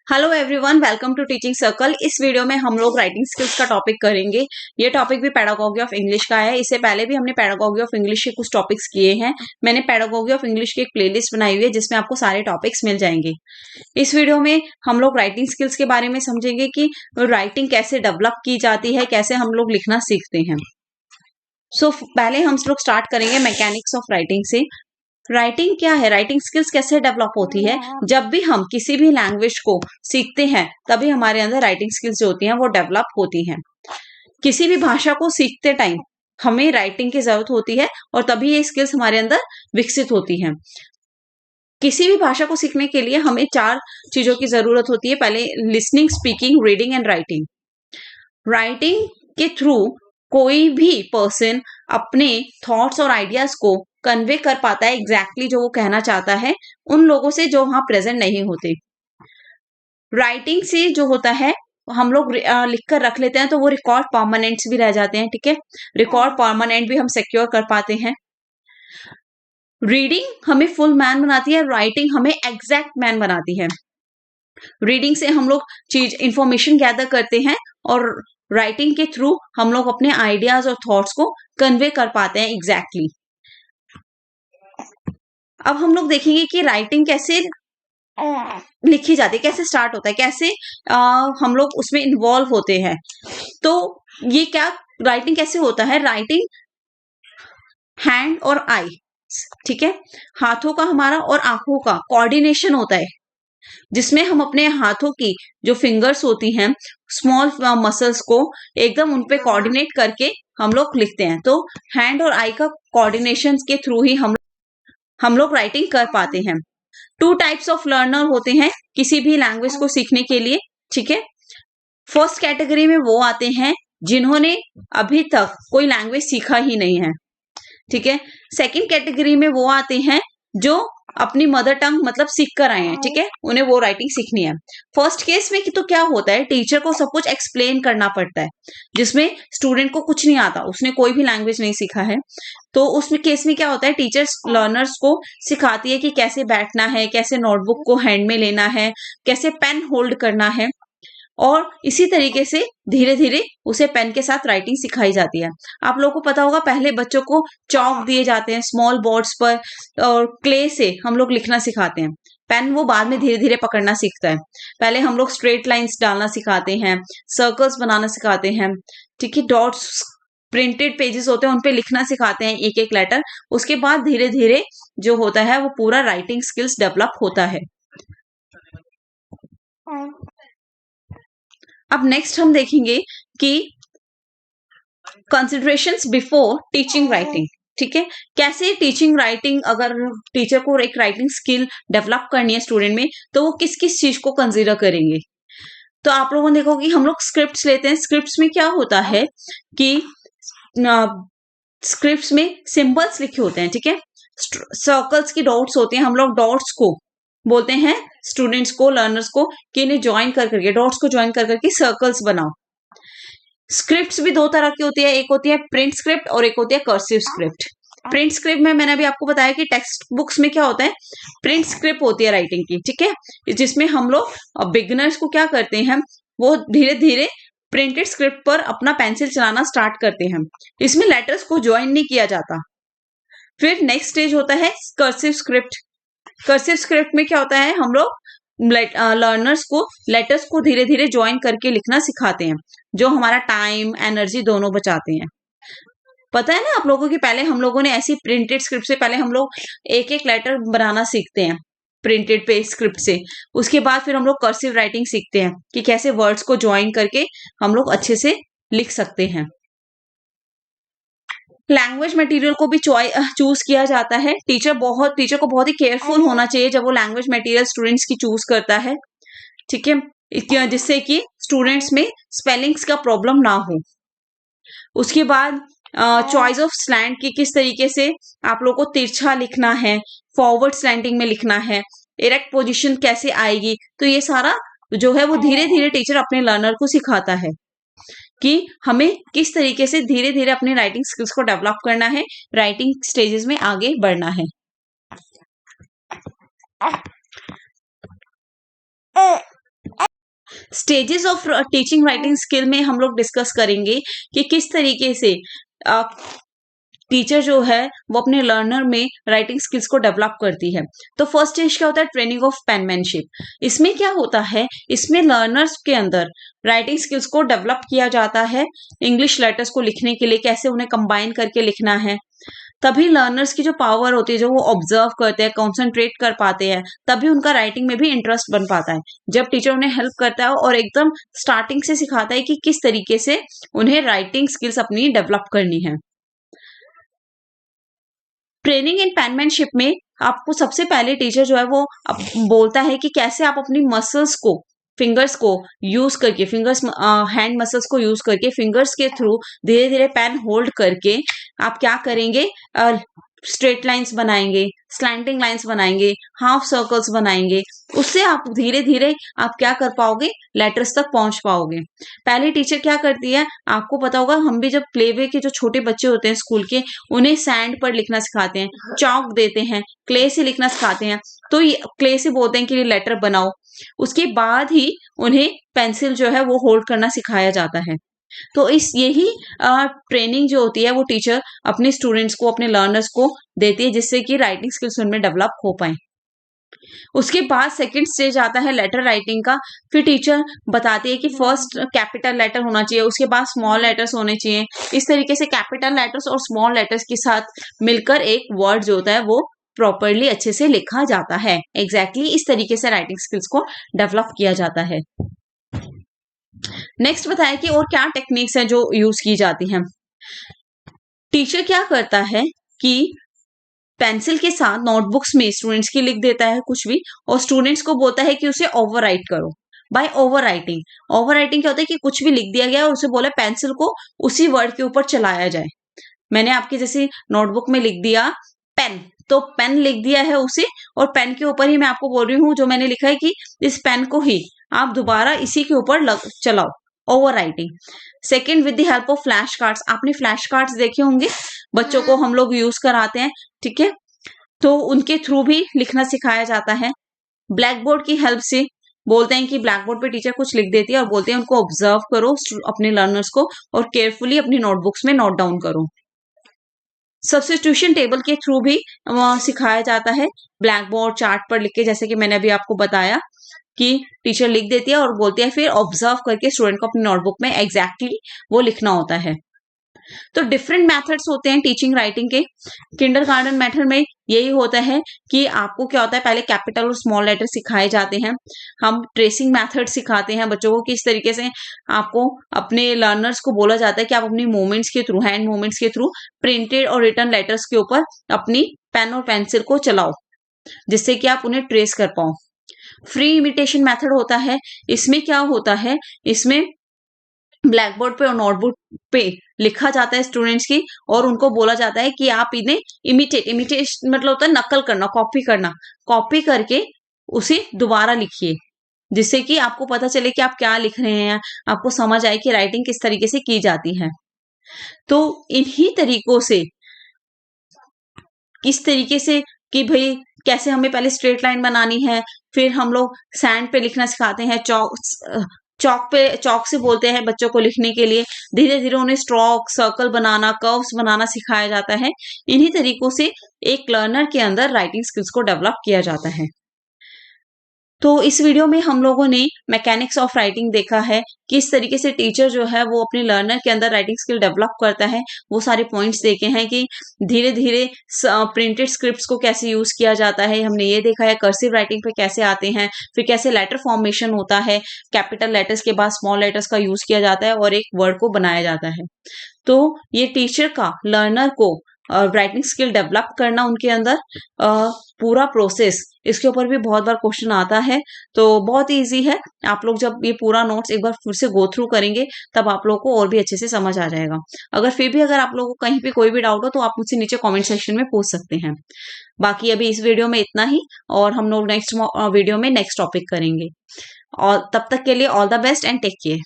Hello everyone, welcome to teaching circle. इस video में हम लोग राइटिंग स्किल्स का टॉपिक करेंगे। ये टॉपिक भी पेडागोगी ऑफ इंग्लिश का है। इससे पहले भी हमने पेडागोगी ऑफ इंग्लिश के कुछ टॉपिक्स किए हैं। मैंने पेडागोगी ऑफ इंग्लिश की एक प्लेलिस्ट बनाई हुई है जिसमें आपको सारे टॉपिक्स मिल जाएंगे। इस वीडियो में हम लोग राइटिंग स्किल्स के बारे में समझेंगे कि राइटिंग कैसे डेवलप की जाती है, कैसे हम लोग लिखना सीखते हैं। पहले हम लोग स्टार्ट करेंगे मैकेनिक्स ऑफ राइटिंग से। राइटिंग क्या है, राइटिंग स्किल्स कैसे डेवलप होती है। जब भी हम किसी भी लैंग्वेज को सीखते हैं तभी हमारे अंदर राइटिंग स्किल्स जो होती हैं वो डेवलप होती हैं। किसी भी भाषा को सीखते टाइम हमें राइटिंग की जरूरत होती है और तभी ये स्किल्स हमारे अंदर विकसित होती हैं। किसी भी भाषा को सीखने के लिए हमें 4 चीजों की जरूरत होती है। पहले listening, speaking, reading and writing. Writing के थ्रू कोई भी पर्सन अपने थॉट्स और आइडियाज को कन्वे कर पाता है एग्जैक्टली जो वो कहना चाहता है उन लोगों से जो वहां प्रेजेंट नहीं होते। राइटिंग से जो होता है हम लोग लिख कर रख लेते हैं तो वो रिकॉर्ड परमानेंट्स भी रह जाते हैं। ठीक है, रिकॉर्ड परमानेंट भी हम सिक्योर कर पाते हैं। रीडिंग हमें फुल मैन बनाती है, राइटिंग हमें एग्जैक्ट मैन बनाती है। रीडिंग से हम लोग चीज इंफॉर्मेशन गैदर करते हैं और राइटिंग के थ्रू हम लोग अपने आइडियाज और थॉट्स को कन्वे कर पाते हैं एग्जैक्टली। अब हम लोग देखेंगे कि राइटिंग कैसे लिखी जाती है, कैसे स्टार्ट होता है, कैसे हम लोग उसमें इन्वॉल्व होते हैं। तो ये क्या राइटिंग कैसे होता है। राइटिंग हैंड और आई, ठीक है, हाथों का हमारा और आंखों का कोऑर्डिनेशन होता है जिसमें हम अपने हाथों की जो फिंगर्स होती हैं, स्मॉल मसल्स को एकदम उन पे कोऑर्डिनेट करके हम लोग लिखते हैं। तो हैंड और आई का कोऑर्डिनेशन के थ्रू ही हम लोग राइटिंग कर पाते हैं। 2 टाइप्स ऑफ लर्नर होते हैं किसी भी लैंग्वेज को सीखने के लिए। ठीक है, फर्स्ट कैटेगरी में वो आते हैं जिन्होंने अभी तक कोई लैंग्वेज सीखा ही नहीं है। ठीक है, सेकंड कैटेगरी में वो आते हैं जो अपनी मदर टंग मतलब सीख कर आए हैं। ठीक है, उन्हें वो राइटिंग सीखनी है। फर्स्ट केस में तो क्या होता है, टीचर को सब कुछ एक्सप्लेन करना पड़ता है जिसमें स्टूडेंट को कुछ नहीं आता, उसने कोई भी लैंग्वेज नहीं सीखा है। तो उसमें केस में क्या होता है, टीचर्स लर्नर्स को सिखाती है कि कैसे बैठना है, कैसे नोटबुक को हैंड में लेना है, कैसे पेन होल्ड करना है और इसी तरीके से धीरे धीरे उसे पेन के साथ राइटिंग सिखाई जाती है। आप लोगों को पता होगा पहले बच्चों को चौक दिए जाते हैं स्मॉल बोर्ड्स पर और क्ले से हम लोग लिखना सिखाते हैं। पेन वो बाद में धीरे धीरे पकड़ना सीखता है। पहले हम लोग स्ट्रेट लाइंस डालना सिखाते हैं, सर्कल्स बनाना सिखाते हैं। ठीक है, डॉट्स प्रिंटेड पेजेस होते हैं उन पे लिखना सिखाते हैं एक एक लेटर। उसके बाद धीरे धीरे जो होता है वो पूरा राइटिंग स्किल्स डेवलप होता है। अब नेक्स्ट हम देखेंगे कि कंसिडरेशंस बिफोर टीचिंग राइटिंग। ठीक है, कैसे टीचिंग राइटिंग, अगर टीचर को एक राइटिंग स्किल डेवलप करनी है स्टूडेंट में तो वो किस किस चीज को कंसिडर करेंगे। तो आप लोगों ने देखो कि हम लोग स्क्रिप्ट्स लेते हैं। स्क्रिप्ट्स में क्या होता है कि स्क्रिप्ट्स में सिंबल्स लिखे होते हैं। ठीक है, सर्कल्स की डॉट्स होते हैं। हम लोग डॉट्स को बोलते हैं स्टूडेंट्स को, लर्नर्स को कि इन्हें ज्वाइन कर करके, डॉट्स को ज्वाइन कर करके सर्कल्स बनाओ। स्क्रिप्ट्स भी 2 तरह की होती है, एक होती है प्रिंट स्क्रिप्ट और एक होती है कर्सिव स्क्रिप्ट। प्रिंट स्क्रिप्ट में मैंने अभी आपको बताया कि टेक्स्ट बुक्स में क्या होता है, प्रिंट स्क्रिप्ट होती है राइटिंग की। ठीक है, जिसमें हम लोग बिगिनर्स को क्या करते हैं, वो धीरे धीरे प्रिंटेड स्क्रिप्ट पर अपना पेंसिल चलाना स्टार्ट करते हैं। इसमें लेटर्स को ज्वाइन नहीं किया जाता। फिर नेक्स्ट स्टेज होता है कर्सिव स्क्रिप्ट। कर्सिव स्क्रिप्ट में क्या होता है, हम लोग लर्नर्स को लेटर्स को धीरे धीरे ज्वाइन करके लिखना सिखाते हैं जो हमारा टाइम एनर्जी दोनों बचाते हैं। पता है ना आप लोगों की पहले हम लोगों ने ऐसी प्रिंटेड स्क्रिप्ट से पहले हम लोग एक एक लेटर बनाना सीखते हैं प्रिंटेड पे स्क्रिप्ट से। उसके बाद फिर हम लोग कर्सिव राइटिंग सीखते हैं कि कैसे वर्ड्स को ज्वाइन करके हम लोग अच्छे से लिख सकते हैं। लैंग्वेज मटेरियल को भी चूज किया जाता है। टीचर को बहुत ही केयरफुल होना चाहिए जब वो लैंग्वेज मटेरियल स्टूडेंट्स की चूज करता है। ठीक है, जिससे कि स्टूडेंट्स में स्पेलिंग्स का प्रॉब्लम ना हो। उसके बाद चॉइस ऑफ स्लैंट की किस तरीके से आप लोग को तिरछा लिखना है, फॉरवर्ड स्लैंटिंग में लिखना है, इरेक्ट पोजीशन कैसे आएगी। तो ये सारा जो है वो धीरे धीरे टीचर अपने लर्नर को सिखाता है कि हमें किस तरीके से धीरे धीरे अपनी राइटिंग स्किल्स को डेवलप करना है, राइटिंग स्टेजेस में आगे बढ़ना है। Stages of teaching writing skill में हम लोग डिस्कस करेंगे कि किस तरीके से टीचर जो है वो अपने लर्नर में राइटिंग स्किल्स को डेवलप करती है। तो फर्स्ट स्टेज क्या होता है, ट्रेनिंग ऑफ पेनमैनशिप। इसमें क्या होता है, इसमें लर्नर्स के अंदर राइटिंग स्किल्स को डेवलप किया जाता है। इंग्लिश लेटर्स को लिखने के लिए कैसे उन्हें कंबाइन करके लिखना है, तभी लर्नर्स की जो पावर होती है, जो वो ऑब्जर्व करते हैं, कॉन्सेंट्रेट कर पाते हैं, तभी उनका राइटिंग में भी इंटरेस्ट बन पाता है। जब टीचर उन्हें हेल्प करता है और एकदम स्टार्टिंग से सिखाता है कि किस तरीके से उन्हें राइटिंग स्किल्स अपनी डेवलप करनी है। ट्रेनिंग इन पेनमैनशिप में आपको सबसे पहले टीचर जो है वो बोलता है कि कैसे आप अपनी मसल्स को, फिंगर्स को यूज करके, फिंगर्स हैंड मसल्स को यूज करके, फिंगर्स के थ्रू धीरे धीरे पेन होल्ड करके आप क्या करेंगे, स्ट्रेट लाइंस बनाएंगे, स्लैंटिंग लाइंस बनाएंगे, हाफ सर्कल्स बनाएंगे। उससे आप धीरे धीरे आप क्या कर पाओगे, लेटर्स तक पहुंच पाओगे। पहले टीचर क्या करती है, आपको पता होगा, हम भी जब प्लेवे के जो छोटे बच्चे होते हैं स्कूल के, उन्हें सैंड पर लिखना सिखाते हैं, चौक देते हैं, क्ले से लिखना सिखाते हैं। तो ये क्ले से बोलते हैं कि ये लेटर बनाओ। उसके बाद ही उन्हें पेंसिल जो है वो होल्ड करना सिखाया जाता है। तो इस यही ट्रेनिंग जो होती है वो टीचर अपने स्टूडेंट्स को, अपने लर्नर्स को देती है, जिससे कि राइटिंग स्किल्स उनमें डेवलप हो पाए। उसके बाद सेकंड स्टेज आता है लेटर राइटिंग का। फिर टीचर बताती है कि फर्स्ट कैपिटल लेटर होना चाहिए, उसके बाद स्मॉल लेटर्स होने चाहिए। इस तरीके से कैपिटल लेटर्स और स्मॉल लेटर्स के साथ मिलकर एक वर्ड जो होता है वो प्रॉपरली अच्छे से लिखा जाता है। एग्जैक्टली इस तरीके से राइटिंग स्किल्स को डेवलप किया जाता है। नेक्स्ट बताया कि और क्या टेक्निक्स हैं जो यूज की जाती हैं। टीचर क्या करता है कि पेंसिल के साथ नोटबुक्स में स्टूडेंट्स की लिख देता है कुछ भी, और स्टूडेंट्स को बोलता है कि उसे ओवरराइट करो। बाय ओवरराइटिंग, ओवरराइटिंग क्या होता है कि कुछ भी लिख दिया गया और उसे बोला पेंसिल को उसी वर्ड के ऊपर चलाया जाए। मैंने आपकी जैसे नोटबुक में लिख दिया पेन, तो पेन लिख दिया है उसे, और पेन के ऊपर ही मैं आपको बोल रही हूँ जो मैंने लिखा है कि इस पेन को ही आप दोबारा इसी के ऊपर चलाओ, over writing. Second, with the help of flash cards. आपने फ्लैश कार्ड्स देखे होंगे, बच्चों को हम लोग यूज कराते हैं, ठीक है, तो उनके थ्रू भी लिखना सिखाया जाता है। ब्लैक बोर्ड की हेल्प से बोलते हैं कि ब्लैक बोर्ड पे टीचर कुछ लिख देती है और बोलते हैं उनको ऑब्जर्व करो अपने लर्नर्स को, और केयरफुली अपनी नोटबुक्स में नोट डाउन करो। सब्स्टिट्यूशन टेबल के थ्रू भी सिखाया जाता है, ब्लैक बोर्ड चार्ट पर लिख के, जैसे कि मैंने अभी आपको बताया कि टीचर लिख देती है और बोलती है फिर ऑब्जर्व करके स्टूडेंट को अपनी नोटबुक में एग्जैक्टली वो लिखना होता है। तो डिफरेंट मेथड्स होते हैं टीचिंग राइटिंग के। किंडरगार्टन मेथड में यही होता है कि आपको क्या होता है, पहले कैपिटल और स्मॉल लेटर सिखाए जाते हैं। हम ट्रेसिंग मेथड सिखाते हैं बच्चों को, किस तरीके से आपको अपने लर्नर्स को बोला जाता है कि आप अपनी मूवमेंट्स के थ्रू, हैंड मूवमेंट्स के थ्रू प्रिंटेड और रिटन लेटर्स के ऊपर अपनी पेन और पेंसिल को चलाओ, जिससे कि आप उन्हें ट्रेस कर पाओ। फ्री इमिटेशन मेथड होता है। इसमें क्या होता है, इसमें ब्लैक बोर्ड पे और नोटबुक पे लिखा जाता है स्टूडेंट्स की, और उनको बोला जाता है कि आप इन्हें इमिटेट मतलब होता है नकल करना, कॉपी करना, कॉपी करके उसे दोबारा लिखिए, जिससे कि आपको पता चले कि आप क्या लिख रहे हैं, आपको समझ आए कि राइटिंग किस तरीके से की जाती है। तो इन्हीं तरीकों से, किस तरीके से कि भाई कैसे हमें पहले स्ट्रेट लाइन बनानी है, फिर हम लोग सैंड पे लिखना सिखाते हैं, चौक से बोलते हैं बच्चों को लिखने के लिए, धीरे धीरे उन्हें स्ट्रोक, सर्कल बनाना, कर्व्स बनाना सिखाया जाता है। इन्हीं तरीकों से एक लर्नर के अंदर राइटिंग स्किल्स को डेवलप किया जाता है। तो इस वीडियो में हम लोगों ने मैकेनिक्स ऑफ राइटिंग देखा है, किस तरीके से टीचर जो है वो अपने लर्नर के अंदर राइटिंग स्किल डेवलप करता है। वो सारे पॉइंट्स देखे हैं कि धीरे धीरे प्रिंटेड स्क्रिप्ट्स को कैसे यूज किया जाता है, हमने ये देखा है कर्सिव राइटिंग पे कैसे आते हैं, फिर कैसे लेटर फॉर्मेशन होता है, कैपिटल लेटर्स के बाद स्मॉल लेटर्स का यूज किया जाता है और एक वर्ड को बनाया जाता है। तो ये टीचर का लर्नर को राइटिंग स्किल डेवलप करना, उनके अंदर पूरा प्रोसेस, इसके ऊपर भी बहुत बार क्वेश्चन आता है। तो बहुत इजी है, आप लोग जब ये पूरा नोट्स एक बार फिर से गो थ्रू करेंगे तब आप लोगों को और भी अच्छे से समझ आ जाएगा। अगर आप लोगों को कहीं पे कोई भी डाउट हो तो आप मुझसे नीचे कमेंट सेक्शन में पूछ सकते हैं। बाकी अभी इस वीडियो में इतना ही, और हम लोग नेक्स्ट वीडियो में नेक्स्ट टॉपिक करेंगे, और तब तक के लिए all the best and take care.